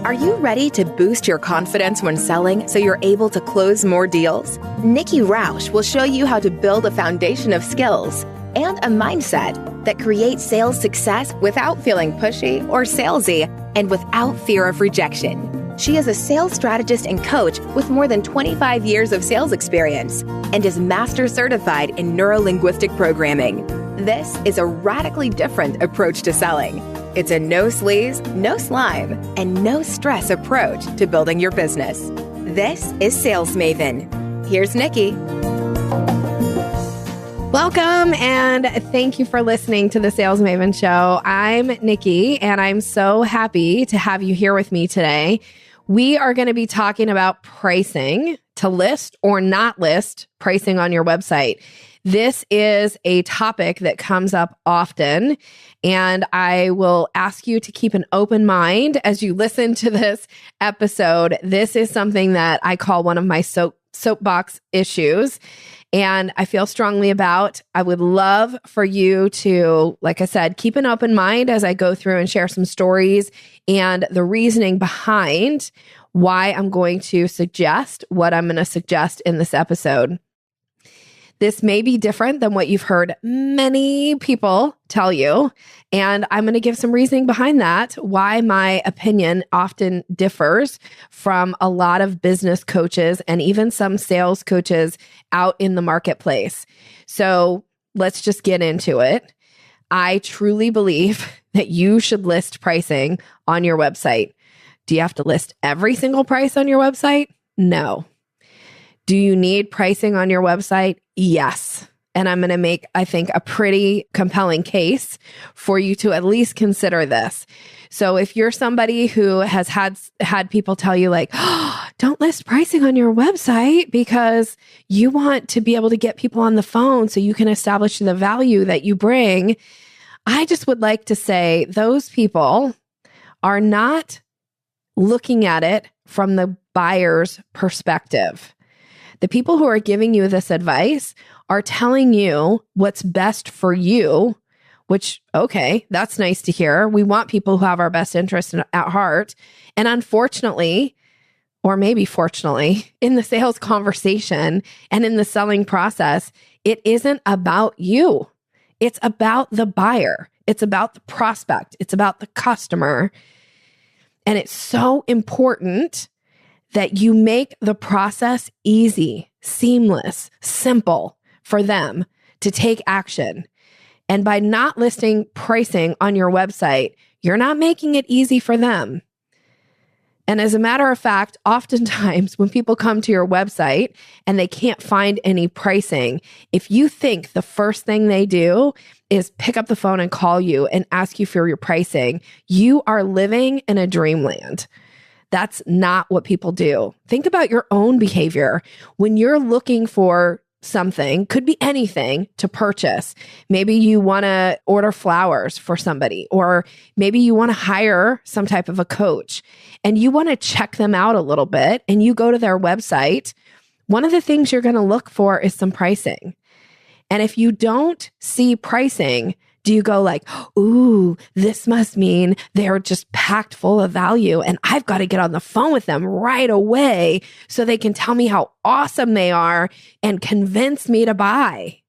Are you ready to boost your confidence when selling so you're able to close more deals? Nikki Rausch will show you how to build a foundation of skills and a mindset that creates sales success without feeling pushy or salesy and without fear of rejection. She is a sales strategist and coach with more than 25 years of sales experience and is master certified in neuro-linguistic programming. This is a radically different approach to selling. It's a no sleaze, no slime, and no stress approach to building your business. This is Sales Maven. Here's Nikki. Welcome, and thank you for listening to the Sales Maven Show. I'm Nikki, and I'm so happy to have you here with me today. We are going to be talking about pricing, to list or not list pricing on your website. This is a topic that comes up often, and I will ask you to keep an open mind as you listen to this episode. This is something that I call one of my soapbox issues, and I feel strongly about. I would love for you to, like I said, keep an open mind as I go through and share some stories and the reasoning behind why I'm going to suggest what I'm going to suggest in this episode. This may be different than what you've heard many people tell you, and I'm going to give some reasoning behind that, why my opinion often differs from a lot of business coaches and even some sales coaches out in the marketplace. So let's just get into it. I truly believe that you should list pricing on your website. Do you have to list every single price on your website? No. Do you need pricing on your website? Yes. And I'm going to make, I think, a pretty compelling case for you to at least consider this. So if you're somebody who has had people tell you like, oh, don't list pricing on your website because you want to be able to get people on the phone so you can establish the value that you bring, I just would like to say those people are not looking at it from the buyer's perspective. The people who are giving you this advice are telling you what's best for you, which, okay, that's nice to hear. We want people who have our best interest at heart. And unfortunately, or maybe fortunately, in the sales conversation and in the selling process, it isn't about you. It's about the buyer. It's about the prospect. It's about the customer. And it's so important that you make the process easy, seamless, simple for them to take action. And by not listing pricing on your website, you're not making it easy for them. And as a matter of fact, oftentimes when people come to your website and they can't find any pricing, if you think the first thing they do is pick up the phone and call you and ask you for your pricing, you are living in a dreamland. That's not what people do. Think about your own behavior. When you're looking for something, could be anything to purchase. Maybe you want to order flowers for somebody, or maybe you want to hire some type of a coach and you want to check them out a little bit and you go to their website. One of the things you're going to look for is some pricing. And if you don't see pricing, do you go like, ooh, this must mean they're just packed full of value and I've got to get on the phone with them right away so they can tell me how awesome they are and convince me to buy?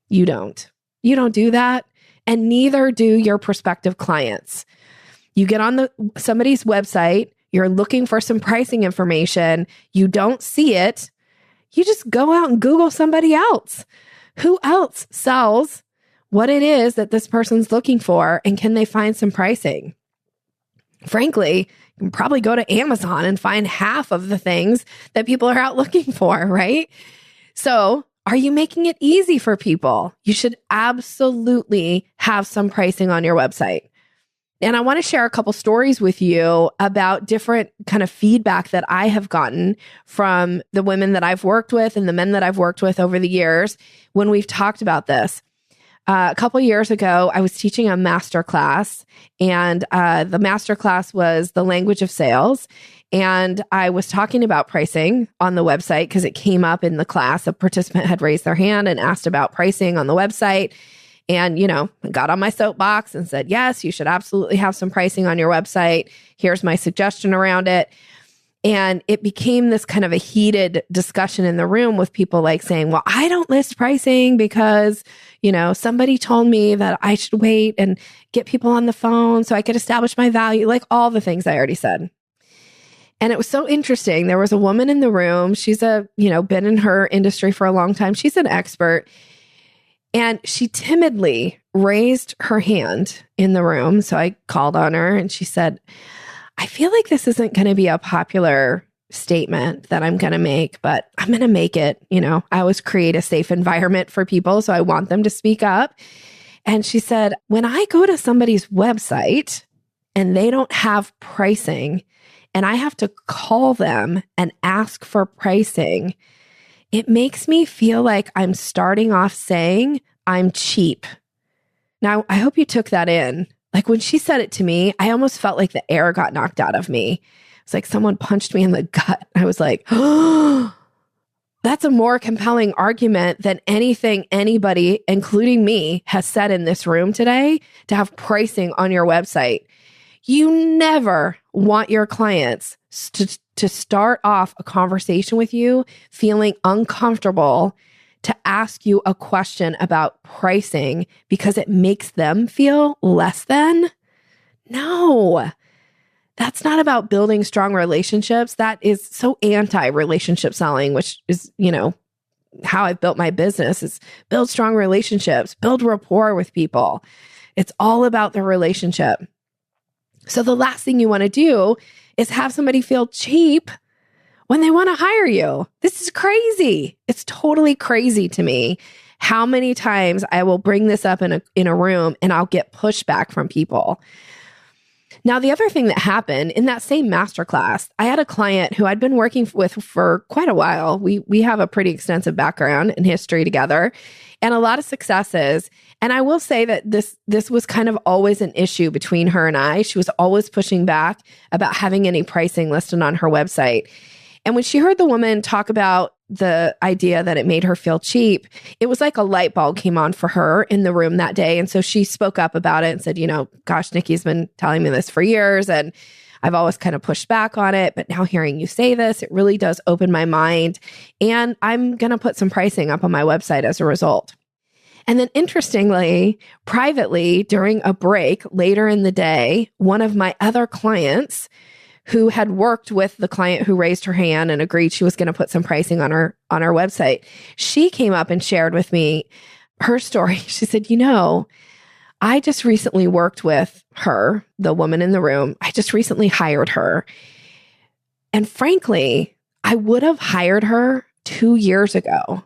You don't. You don't do that. And neither do your prospective clients. You get on somebody's website, you're looking for some pricing information, you don't see it, you just go out and Google somebody else. Who else sells what it is that this person's looking for, and can they find some pricing? Frankly, you can probably go to Amazon and find half of the things that people are out looking for, right? So are you making it easy for people? You should absolutely have some pricing on your website. And I want to share a couple stories with you about different kind of feedback that I have gotten from the women that I've worked with and the men that I've worked with over the years when we've talked about this. A couple of years ago, I was teaching a masterclass, and the masterclass was the language of sales. And I was talking about pricing on the website because it came up in the class. A participant had raised their hand and asked about pricing on the website. and, got on my soapbox and said, yes, you should absolutely have some pricing on your website. Here's my suggestion around it. And it became this kind of a heated discussion in the room with people like saying, well, I don't list pricing because, somebody told me that I should wait and get people on the phone so I could establish my value, like all the things I already said. And it was so interesting. There was a woman in the room. She's been in her industry for a long time. She's an expert. And she timidly raised her hand in the room. So I called on her and she said, I feel like this isn't going to be a popular statement that I'm going to make, but I'm going to make it. I always create a safe environment for people, so I want them to speak up. And she said, when I go to somebody's website and they don't have pricing and I have to call them and ask for pricing, it makes me feel like I'm starting off saying I'm cheap. Now, I hope you took that in. Like when she said it to me, I almost felt like the air got knocked out of me. It's like someone punched me in the gut. I was like, oh, that's a more compelling argument than anything anybody, including me, has said in this room today to have pricing on your website. You never want your clients to start off a conversation with you feeling uncomfortable to ask you a question about pricing because it makes them feel less than. No, that's not about building strong relationships. That is so anti-relationship selling, which is, how I've built my business is build strong relationships, build rapport with people. It's all about the relationship. So the last thing you want to do is have somebody feel cheap when they want to hire you. This is crazy. It's totally crazy to me how many times I will bring this up in a room and I'll get pushback from people. Now, the other thing that happened in that same masterclass, I had a client who I'd been working with for quite a while. We have a pretty extensive background and history together and a lot of successes. And I will say that this was kind of always an issue between her and I. She was always pushing back about having any pricing listed on her website. And when she heard the woman talk about the idea that it made her feel cheap, it was like a light bulb came on for her in the room that day. And so she spoke up about it and said, gosh, Nikki's been telling me this for years and I've always kind of pushed back on it. But now hearing you say this, it really does open my mind. And I'm going to put some pricing up on my website as a result. And then interestingly, privately, during a break later in the day, one of my other clients who had worked with the client who raised her hand and agreed she was going to put some pricing on her website, she came up and shared with me her story. She said, I just recently worked with her, the woman in the room. I just recently hired her. And frankly, I would have hired her 2 years ago,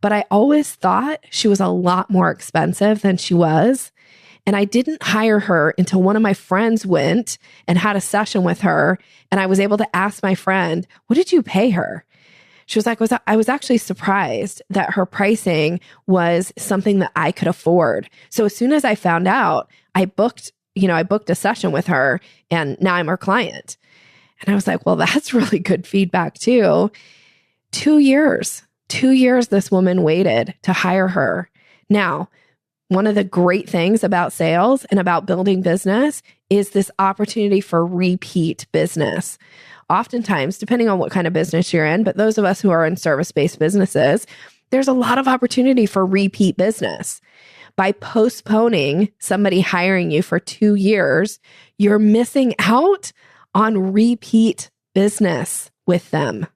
but I always thought she was a lot more expensive than she was. And I didn't hire her until one of my friends went and had a session with her. And I was able to ask my friend, what did you pay her? She was like, I was actually surprised that her pricing was something that I could afford. So as soon as I found out, I booked a session with her and now I'm her client. And I was like, well, that's really good feedback too. 2 years this woman waited to hire her. Now, one of the great things about sales and about building business is this opportunity for repeat business. Oftentimes, depending on what kind of business you're in, but those of us who are in service-based businesses, there's a lot of opportunity for repeat business. By postponing somebody hiring you for 2 years, you're missing out on repeat business with them.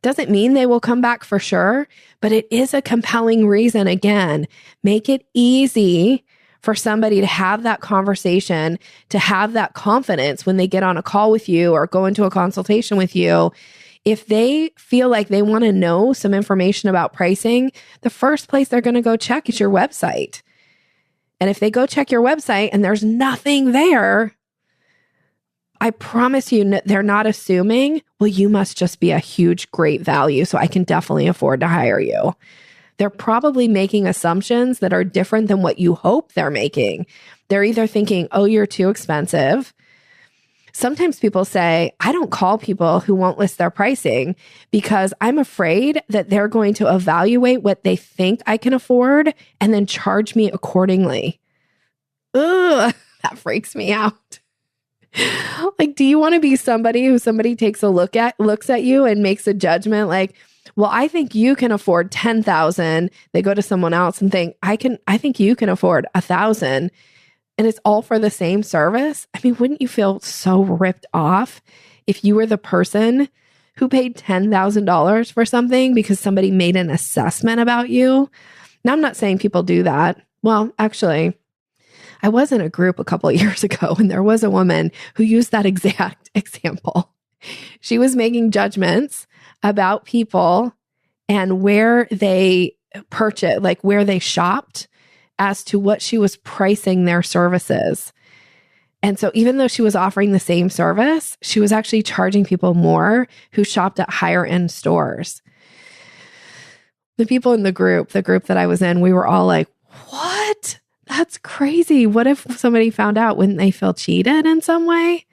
Doesn't mean they will come back for sure, but it is a compelling reason. Again, make it easy for somebody to have that conversation, to have that confidence when they get on a call with you or go into a consultation with you. If they feel like they want to know some information about pricing, the first place they're going to go check is your website. And if they go check your website and there's nothing there, I promise you, they're not assuming, well, you must just be a huge, great value, so I can definitely afford to hire you. They're probably making assumptions that are different than what you hope they're making. They're either thinking, oh, you're too expensive. Sometimes people say, I don't call people who won't list their pricing because I'm afraid that they're going to evaluate what they think I can afford and then charge me accordingly. Ugh, that freaks me out. Like, do you want to be somebody who somebody takes a looks at you and makes a judgment like, well, I think you can afford 10,000. They go to someone else and think, I think you can afford 1,000. And it's all for the same service. I mean, wouldn't you feel so ripped off if you were the person who paid $10,000 for something because somebody made an assessment about you? Now, I'm not saying people do that. Well, actually, I was in a group a couple of years ago and there was a woman who used that exact example. She was making judgments about people and where they purchased, like where they shopped, as to what she was pricing their services. And so even though she was offering the same service, she was actually charging people more who shopped at higher end stores. The people in the group that I was in, we were all like, what? That's crazy. What if somebody found out? Wouldn't they feel cheated in some way?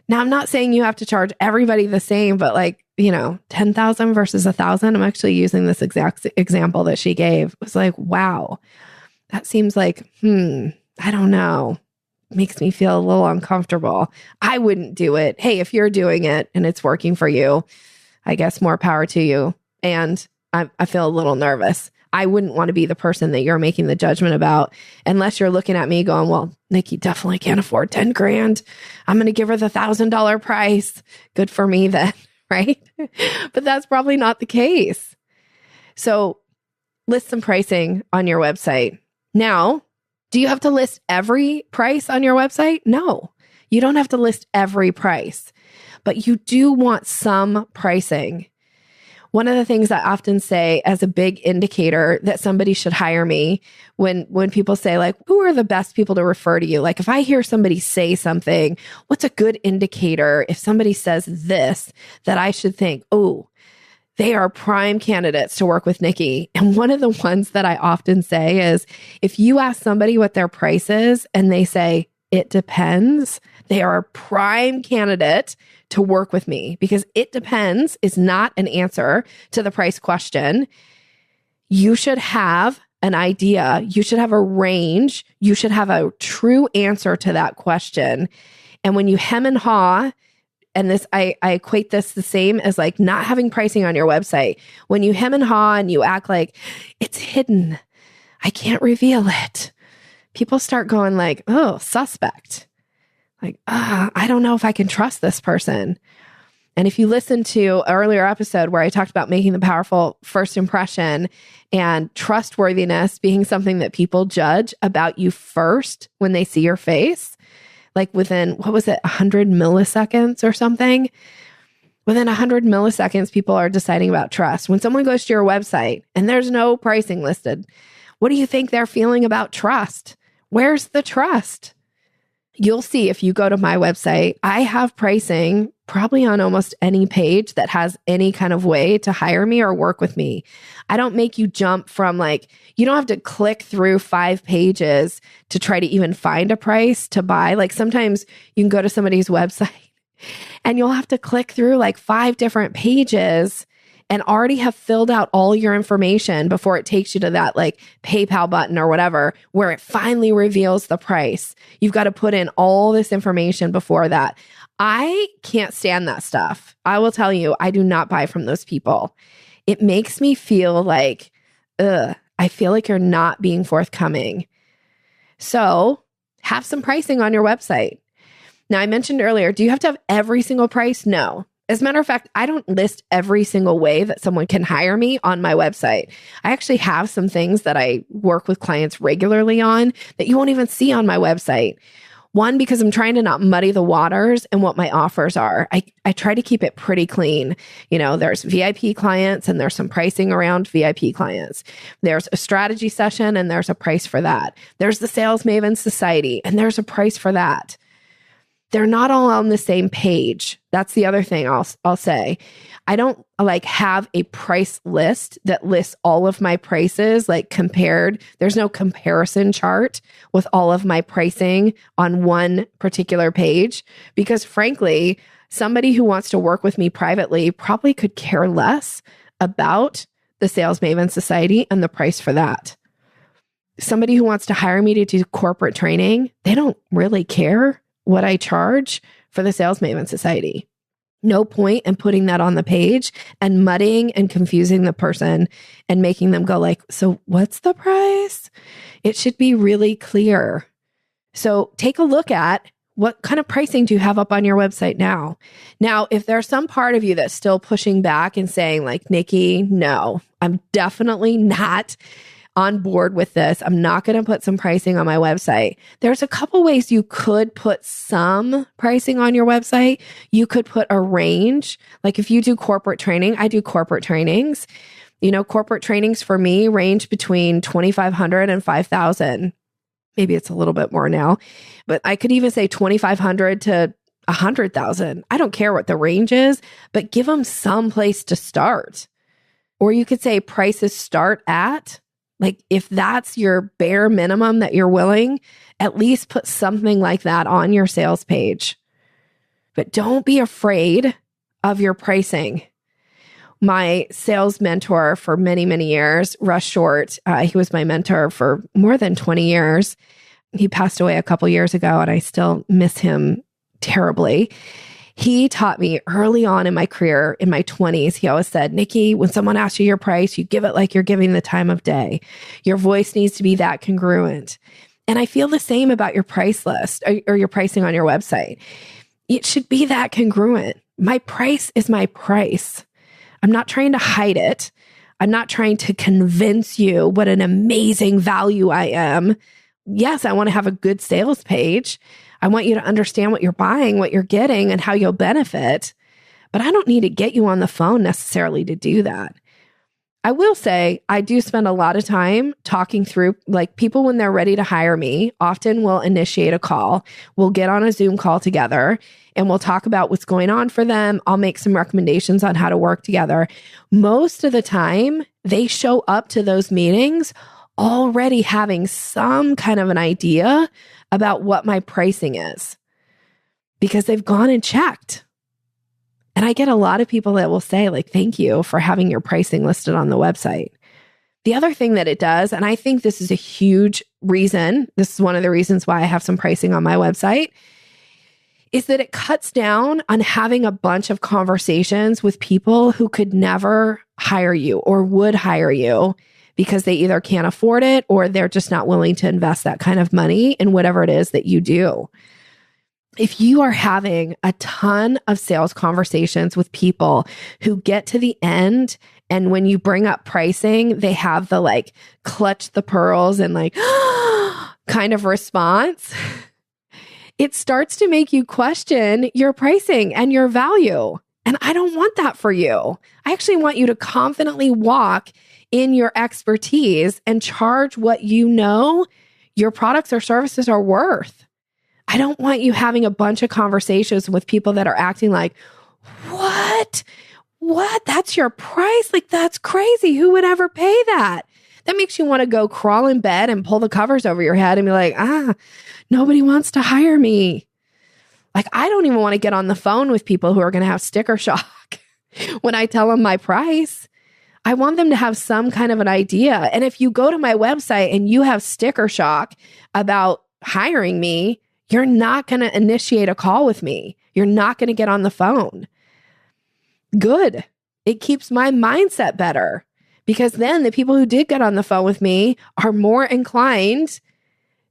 Now, I'm not saying you have to charge everybody the same, but like, 10,000 versus 1,000. I'm actually using this exact example that she gave. It was like, wow. That seems like, I don't know. Makes me feel a little uncomfortable. I wouldn't do it. Hey, if you're doing it and it's working for you, I guess more power to you. And I feel a little nervous. I wouldn't want to be the person that you're making the judgment about unless you're looking at me going, well, Nikki definitely can't afford 10 grand. I'm going to give her the $1,000 price. Good for me then, right? But that's probably not the case. So list some pricing on your website. Now, do you have to list every price on your website? No, you don't have to list every price, but you do want some pricing. One of the things I often say as a big indicator that somebody should hire me when people say like, who are the best people to refer to you? Like if I hear somebody say something, what's a good indicator if somebody says this that I should think, oh, they are prime candidates to work with Nikki. And one of the ones that I often say is if you ask somebody what their price is and they say, it depends, they are a prime candidate to work with me because it depends is not an answer to the price question. You should have an idea. You should have a range. You should have a true answer to that question. And when you hem and haw, and this, I equate this the same as like not having pricing on your website. When you hem and haw and you act like it's hidden, I can't reveal it. People start going like, oh, suspect. Like, I don't know if I can trust this person. And if you listen to an earlier episode where I talked about making the powerful first impression and trustworthiness being something that people judge about you first when they see your face, like within, 100 milliseconds or something? Within 100 milliseconds, people are deciding about trust. When someone goes to your website and there's no pricing listed, what do you think they're feeling about trust? Where's the trust? You'll see if you go to my website, I have pricing probably on almost any page that has any kind of way to hire me or work with me. I don't make you jump from like, you don't have to click through 5 pages to try to even find a price to buy. Like sometimes you can go to somebody's website and you'll have to click through like 5 different pages and already have filled out all your information before it takes you to that like PayPal button or whatever, where it finally reveals the price. You've got to put in all this information before that. I can't stand that stuff. I will tell you, I do not buy from those people. It makes me feel like, I feel like you're not being forthcoming. So have some pricing on your website. Now, I mentioned earlier, do you have to have every single price? No. As a matter of fact, I don't list every single way that someone can hire me on my website. I actually have some things that I work with clients regularly on that you won't even see on my website. One, because I'm trying to not muddy the waters and what my offers are. I try to keep it pretty clean. You know, there's VIP clients and there's some pricing around VIP clients. There's a strategy session and there's a price for that. There's the Sales Maven Society and there's a price for that. they're not all on the same page. That's the other thing I'll say. I don't like have a price list that lists all of my prices like compared. There's no comparison chart with all of my pricing on one particular page because frankly, somebody who wants to work with me privately probably could care less about the Sales Maven Society and the price for that. Somebody who wants to hire me to do corporate training, they don't really care what I charge for the Sales Maven Society. No point in putting that on the page and muddying and confusing the person and making them go like, so what's the price? It should be really clear. So take a look at what kind of pricing do you have up on your website now? Now, if there's some part of you that's still pushing back and saying like, Nikki, no, I'm definitely not on board with this. I'm not going to put some pricing on my website. There's a couple ways you could put some pricing on your website. You could put a range. Like if you do corporate training, I do corporate trainings. You know, corporate trainings for me range between $2,500 and $5,000. Maybe it's a little bit more now, but I could even say $2,500 to $100,000. I don't care what the range is, but give them some place to start. Or you could say prices start at. Like if that's your bare minimum that you're willing, at least put something like that on your sales page. But don't be afraid of your pricing. My sales mentor for many, many years, Russ Short, he was my mentor for more than 20 years. He passed away a couple years ago and I still miss him terribly. He taught me early on in my career, in my 20s, he always said, Nikki, when someone asks you your price, you give it like you're giving the time of day. Your voice needs to be that congruent. And I feel the same about your price list or your pricing on your website. It should be that congruent. My price is my price. I'm not trying to hide it. I'm not trying to convince you what an amazing value I am. Yes, I want to have a good sales page. I want you to understand what you're buying, what you're getting, and how you'll benefit. But I don't need to get you on the phone necessarily to do that. I will say I do spend a lot of time talking through, like people when they're ready to hire me, often will initiate a call. We'll get on a Zoom call together and we'll talk about what's going on for them. I'll make some recommendations on how to work together. Most of the time, they show up to those meetings already having some kind of an idea about what my pricing is because they've gone and checked. And I get a lot of people that will say like, thank you for having your pricing listed on the website. The other thing that it does, and I think this is a huge reason, this is one of the reasons why I have some pricing on my website, is that it cuts down on having a bunch of conversations with people who could never hire you or would hire you because they either can't afford it or they're just not willing to invest that kind of money in whatever it is that you do. If you are having a ton of sales conversations with people who get to the end and when you bring up pricing, they have the like clutch the pearls and like kind of response, it starts to make you question your pricing and your value. And I don't want that for you. I actually want you to confidently walk in your expertise and charge what you know your products or services are worth. I don't want you having a bunch of conversations with people that are acting like, what? That's your price? Like, that's crazy. Who would ever pay that? That makes you want to go crawl in bed and pull the covers over your head and be like, nobody wants to hire me. Like, I don't even want to get on the phone with people who are going to have sticker shock when I tell them my price. I want them to have some kind of an idea. And if you go to my website and you have sticker shock about hiring me, you're not going to initiate a call with me. You're not going to get on the phone. Good. It keeps my mindset better because then the people who did get on the phone with me are more inclined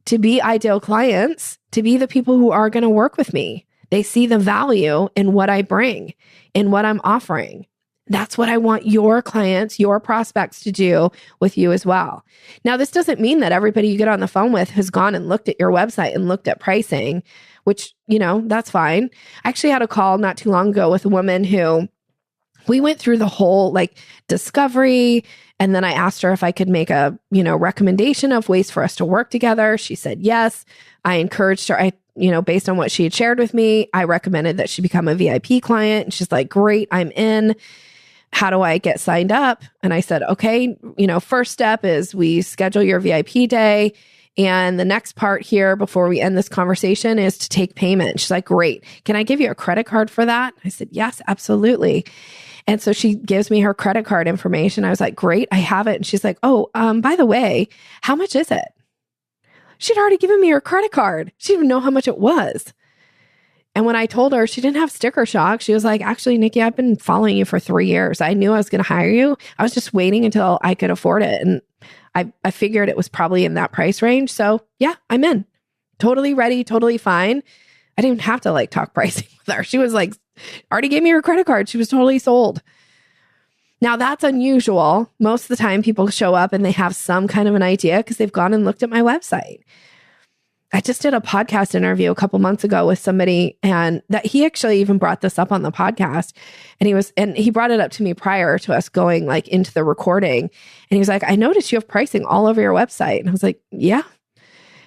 to be ideal clients, to be the people who are going to work with me. They see the value in what I bring, in what I'm offering. That's what I want your clients, your prospects to do with you as well. Now, this doesn't mean that everybody you get on the phone with has gone and looked at your website and looked at pricing, which, that's fine. I actually had a call not too long ago with a woman who we went through the whole like discovery. And then I asked her if I could make a, recommendation of ways for us to work together. She said yes. I encouraged her. based on what she had shared with me, I recommended that she become a VIP client. And she's like, great, I'm in. How do I get signed up? And I said, okay, first step is we schedule your VIP day. And the next part here before we end this conversation is to take payment. She's like, great. Can I give you a credit card for that? I said, yes, absolutely. And so she gives me her credit card information. I was like, great, I have it. And she's like, oh, by the way, how much is it? She'd already given me her credit card. She didn't know how much it was. And when I told her, she didn't have sticker shock. She was like, actually, Nikki, I've been following you for 3 years. I knew I was going to hire you. I was just waiting until I could afford it. And I figured it was probably in that price range. So yeah, I'm in. Totally ready, totally fine. I didn't even have to talk pricing with her. She was like, already gave me her credit card. She was totally sold. Now that's unusual. Most of the time people show up and they have some kind of an idea because they've gone and looked at my website. I just did a podcast interview a couple months ago with somebody, and that he actually even brought this up on the podcast. And he brought it up to me prior to us going into the recording. And he was like, I noticed you have pricing all over your website. And I was like, yeah.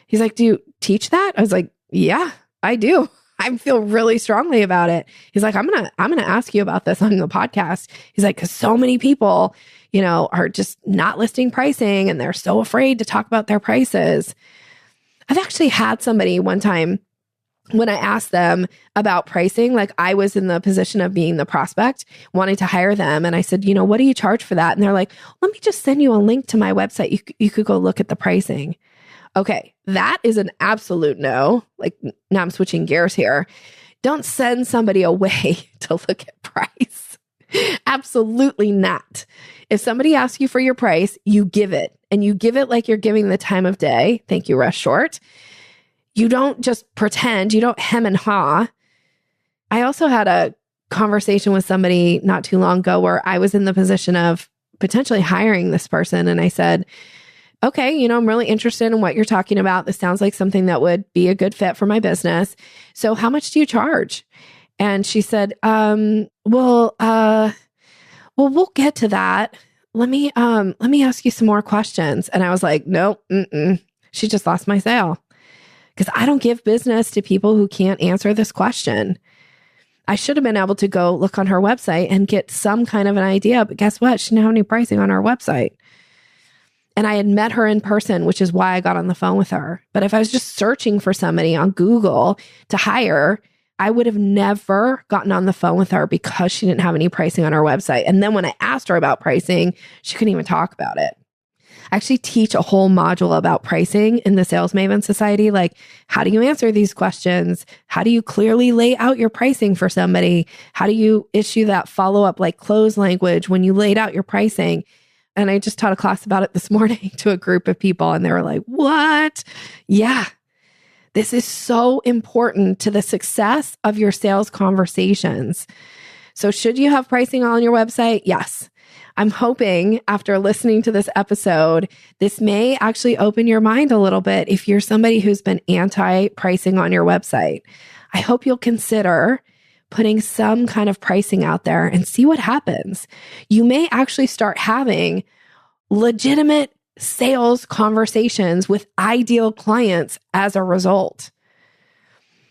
He's like, do you teach that? I was like, yeah, I do. I feel really strongly about it. He's like, I'm going to ask you about this on the podcast. He's like, cause so many people, are just not listing pricing and they're so afraid to talk about their prices. I've actually had somebody one time when I asked them about pricing, I was in the position of being the prospect, wanting to hire them. And I said, what do you charge for that? And they're like, let me just send you a link to my website. You could go look at the pricing. Okay, that is an absolute no. Now I'm switching gears here. Don't send somebody away to look at price. Absolutely not. If somebody asks you for your price, you give it. And you give it like you're giving the time of day. Thank you, Rush Short. You don't just pretend. You don't hem and haw. I also had a conversation with somebody not too long ago where I was in the position of potentially hiring this person. And I said, okay, I'm really interested in what you're talking about. This sounds like something that would be a good fit for my business. So how much do you charge? And she said, well, we'll get to that. Let me ask you some more questions. And I was like, no, she just lost my sale. Because I don't give business to people who can't answer this question. I should have been able to go look on her website and get some kind of an idea. But guess what? She didn't have any pricing on her website. And I had met her in person, which is why I got on the phone with her. But if I was just searching for somebody on Google to hire, I would have never gotten on the phone with her because she didn't have any pricing on her website. And then when I asked her about pricing, she couldn't even talk about it. I actually teach a whole module about pricing in the Sales Maven Society. How do you answer these questions? How do you clearly lay out your pricing for somebody? How do you issue that follow-up close language when you laid out your pricing? And I just taught a class about it this morning to a group of people, and they were like, what? Yeah. This is so important to the success of your sales conversations. So should you have pricing on your website? Yes. I'm hoping after listening to this episode, this may actually open your mind a little bit if you're somebody who's been anti-pricing on your website. I hope you'll consider putting some kind of pricing out there and see what happens. You may actually start having legitimate sales conversations with ideal clients as a result.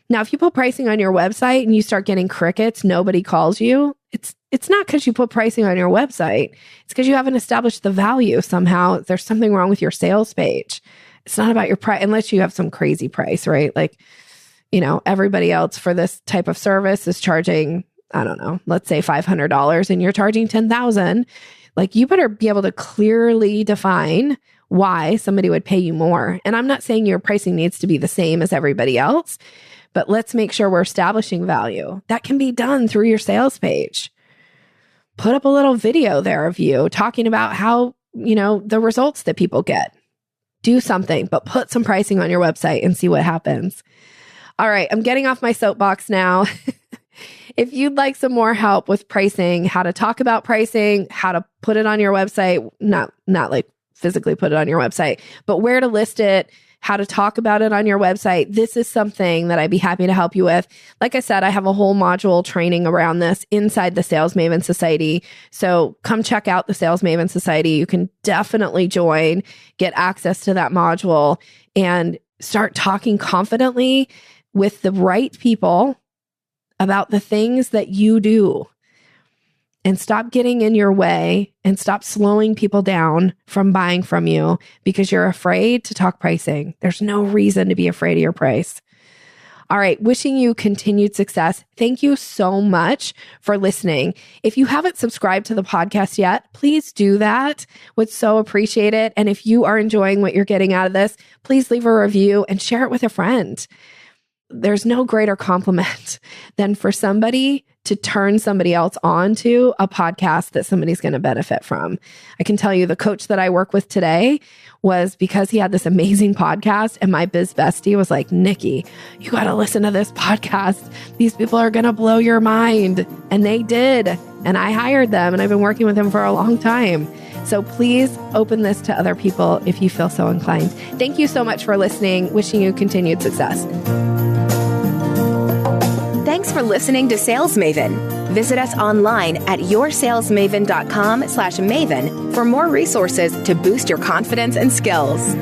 Now, if you put pricing on your website and you start getting crickets, nobody calls you, it's not because you put pricing on your website. It's because you haven't established the value somehow. There's something wrong with your sales page. It's not about your price, unless you have some crazy price, right? Everybody else for this type of service is charging, I don't know, let's say $500 and you're charging $10,000. You better be able to clearly define why somebody would pay you more. And I'm not saying your pricing needs to be the same as everybody else, but let's make sure we're establishing value. That can be done through your sales page. Put up a little video there of you talking about how, the results that people get. Do something, but put some pricing on your website and see what happens. All right, I'm getting off my soapbox now. If you'd like some more help with pricing, how to talk about pricing, how to put it on your website, not physically put it on your website, but where to list it, how to talk about it on your website, this is something that I'd be happy to help you with. Like I said, I have a whole module training around this inside the Sales Maven Society. So come check out the Sales Maven Society. You can definitely join, get access to that module, and start talking confidently with the right people about the things that you do, and stop getting in your way and stop slowing people down from buying from you because you're afraid to talk pricing. There's no reason to be afraid of your price. All right, wishing you continued success. Thank you so much for listening. If you haven't subscribed to the podcast yet, please do that. Would so appreciate it. And if you are enjoying what you're getting out of this, please leave a review and share it with a friend. There's no greater compliment than for somebody to turn somebody else on to a podcast that somebody's going to benefit from. I can tell you the coach that I work with today was because he had this amazing podcast, and my biz bestie was like, Nikki, you got to listen to this podcast. These people are going to blow your mind. And they did. And I hired them, and I've been working with them for a long time. So please open this to other people if you feel so inclined. Thank you so much for listening. Wishing you continued success. Thanks for listening to Sales Maven. Visit us online at yoursalesmaven.com/maven for more resources to boost your confidence and skills.